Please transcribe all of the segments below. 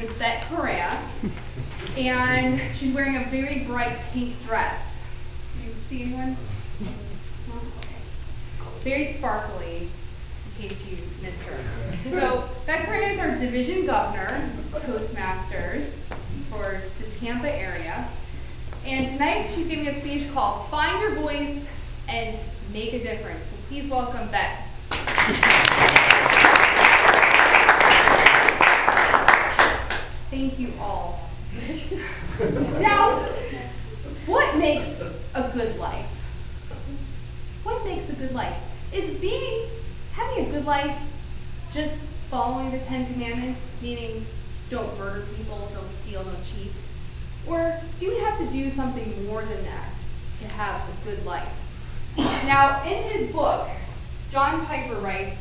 name is Bet Correa, and she's wearing a very bright pink dress. Do you see anyone? No? Okay. Very sparkly, in case you missed her. So, Bet Correa is our division governor, Toastmasters, for the Tampa area. And tonight she's giving a speech called Find Your Voice and Make a Difference. So please welcome Bet. Thank you all. Now, what makes a good life? What makes a good life? Is having a good life just following the 10 Commandments, meaning don't murder people, don't steal, don't cheat? Or do we have to do something more than that to have a good life? Now, in his book, John Piper writes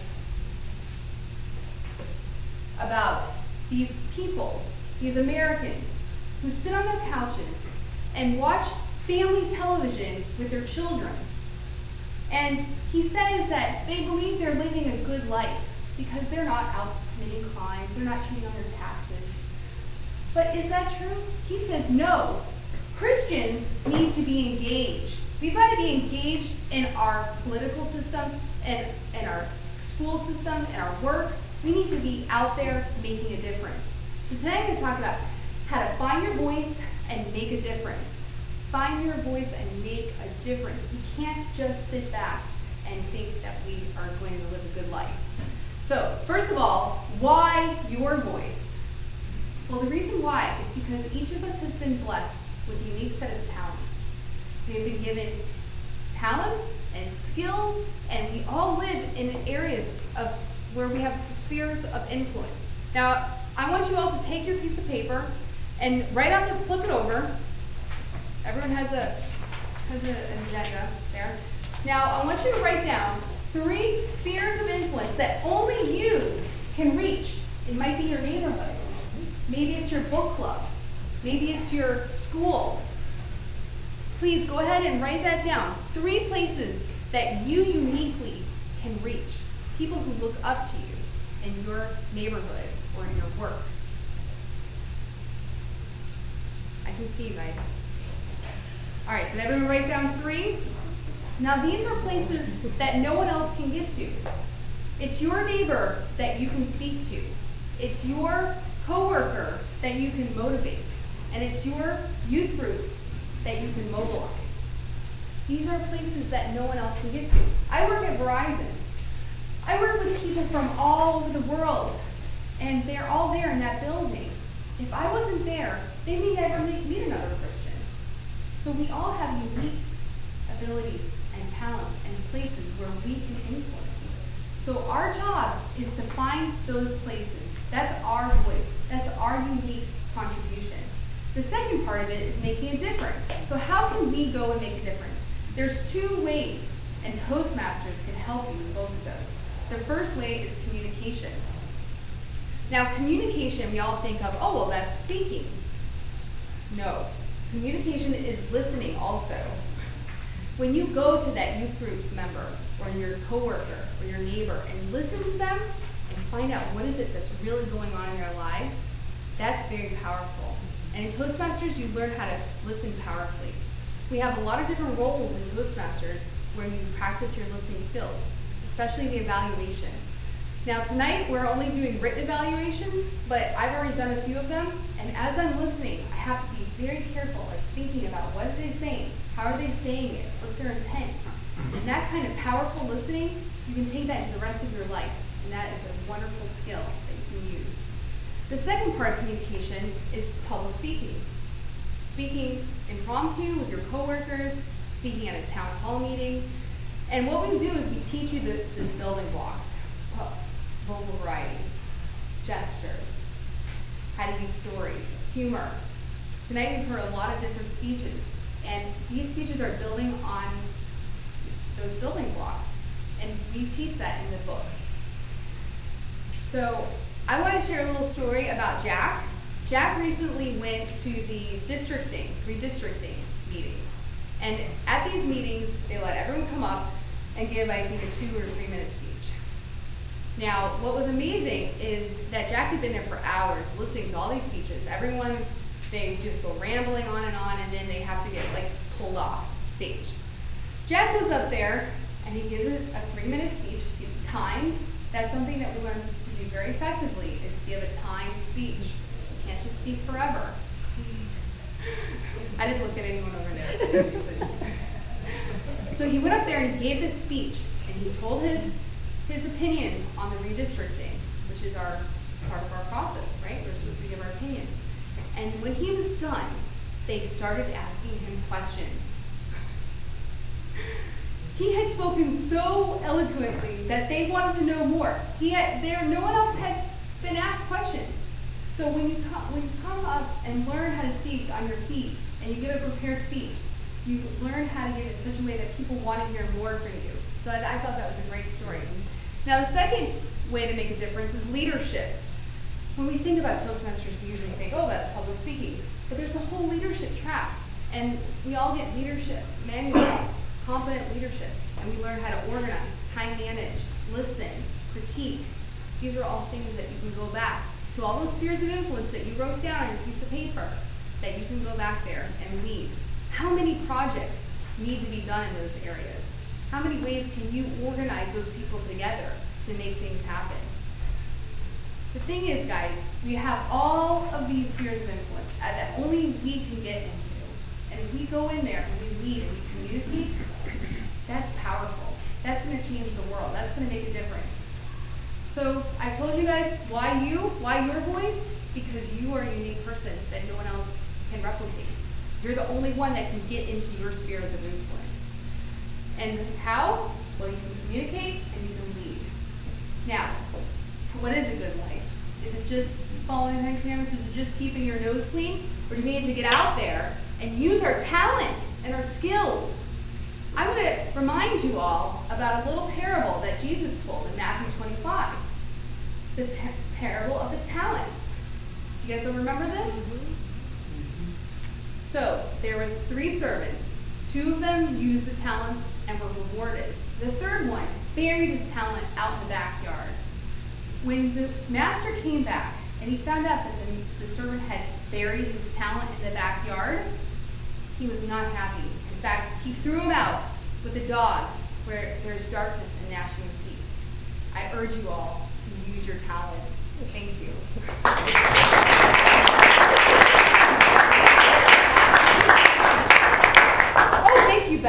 about these people, these Americans, who sit on their couches and watch family television with their children. And he says that they believe they're living a good life because they're not out committing crimes, they're not cheating on their taxes. But is that true? He says no. Christians need to be engaged. We've got to be engaged in our political system, and our school system, and our work. We need to be out there making a difference. So today I'm going to talk about how to find your voice and make a difference. Find your voice and make a difference. We can't just sit back and think that we are going to live a good life. So, first of all, why your voice? Well, the reason why is because each of us has been blessed with a unique set of talents. We have been given talents and skills, and we all live in areas of where we have spheres of influence. Now, I want you all to take your piece of paper and flip it over. Everyone has an agenda there. Now, I want you to write down 3 spheres of influence that only you can reach. It might be your neighborhood. Maybe it's your book club. Maybe it's your school. Please go ahead and write that down. 3 places that you uniquely can reach. People who look up to you in your neighborhood or in your work. I can see you guys. All right, did everyone write down 3? Now these are places that no one else can get to. It's your neighbor that you can speak to. It's your coworker that you can motivate. And it's your youth group that you can mobilize. These are places that no one else can get to. I work at Verizon. I work with people from all over the world, and they're all there in that building. If I wasn't there, they may never meet another Christian. So we all have unique abilities and talents and places where we can influence. So our job is to find those places. That's our voice. That's our unique contribution. The second part of it is making a difference. So how can we go and make a difference? There's 2 ways, and Toastmasters can help you with both of those. The first way is communication. Now, communication, we all think of, oh, well, that's speaking. No. Communication is listening also. When you go to that youth group member, or your coworker, or your neighbor, and listen to them, and find out what is it that's really going on in their lives, that's very powerful. And in Toastmasters, you learn how to listen powerfully. We have a lot of different roles in Toastmasters where you practice your listening skills, especially the evaluation. Now tonight, we're only doing written evaluations, but I've already done a few of them, and as I'm listening, I have to be very careful, like thinking about what are they saying, how are they saying it, what's their intent. And that kind of powerful listening, you can take that into the rest of your life, and that is a wonderful skill that you can use. The second part of communication is public speaking. Speaking impromptu with your coworkers, speaking at a town hall meeting. And what we do is we teach you this building blocks. Vocal variety, gestures, how to use stories, humor. Tonight we've heard a lot of different speeches, and these speeches are building on those building blocks, and we teach that in the books. So I want to share a little story about Jack. Jack recently went to the redistricting meetings, and at these meetings they let everyone come up and give, I think, a 2 or 3 minute speech. Now, what was amazing is that Jack had been there for hours listening to all all these speeches. Everyone, they just go rambling on, and then they have to get, like, pulled off stage. Jeff goes up there, and he gives a 3-minute speech. It's timed. That's something that we learn to do very effectively, is give a timed speech. You can't just speak forever. I didn't look at anyone over there. So he went up there and he gave this speech, and he told his opinion on the redistricting, which is our part of our process, right? We're supposed to give our opinion. And when he was done, they started asking him questions. He had spoken so eloquently that they wanted to know more. No one else had been asked questions. So when you come up and learn how to speak on your feet, and you give a prepared speech, you learn how to give it in such a way that people want to hear more from you. So I thought that was a great story. Now the second way to make a difference is leadership. When we think about Toastmasters, we usually think, oh, that's public speaking. But there's a whole leadership track. And we all get leadership manuals, confident leadership. And we learn how to organize, time manage, listen, critique. These are all things that you can go back to, all those spheres of influence that you wrote down on your piece of paper, that you can go back there and lead. How many projects need to be done in those areas? How many ways can you organize those people together to make things happen? The thing is, guys, we have all of these spheres of influence that only we can get into. And if we go in there and we lead and we communicate, that's powerful. That's going to change the world. That's going to make a difference. So I told you guys why your voice, because you are a unique person that no one else can replicate. You're the only one that can get into your spheres of influence. And how? Well, you can communicate and you can lead. Now, what is a good life? Is it just following the 10 Commandments? Is it just keeping your nose clean? Or do we need to get out there and use our talent and our skills? I'm going to remind you all about a little parable that Jesus told in Matthew 25. The parable of the talents. Do you guys remember this? So, there were 3 servants. 2 of them used the talents and were rewarded. The third one buried his talent out in the backyard. When the master came back and he found out that the servant had buried his talent in the backyard, he was not happy. In fact, he threw him out with the dogs where there's darkness and gnashing of teeth. I urge you all to use your talents. Thank you. Oh, thank you, Beth.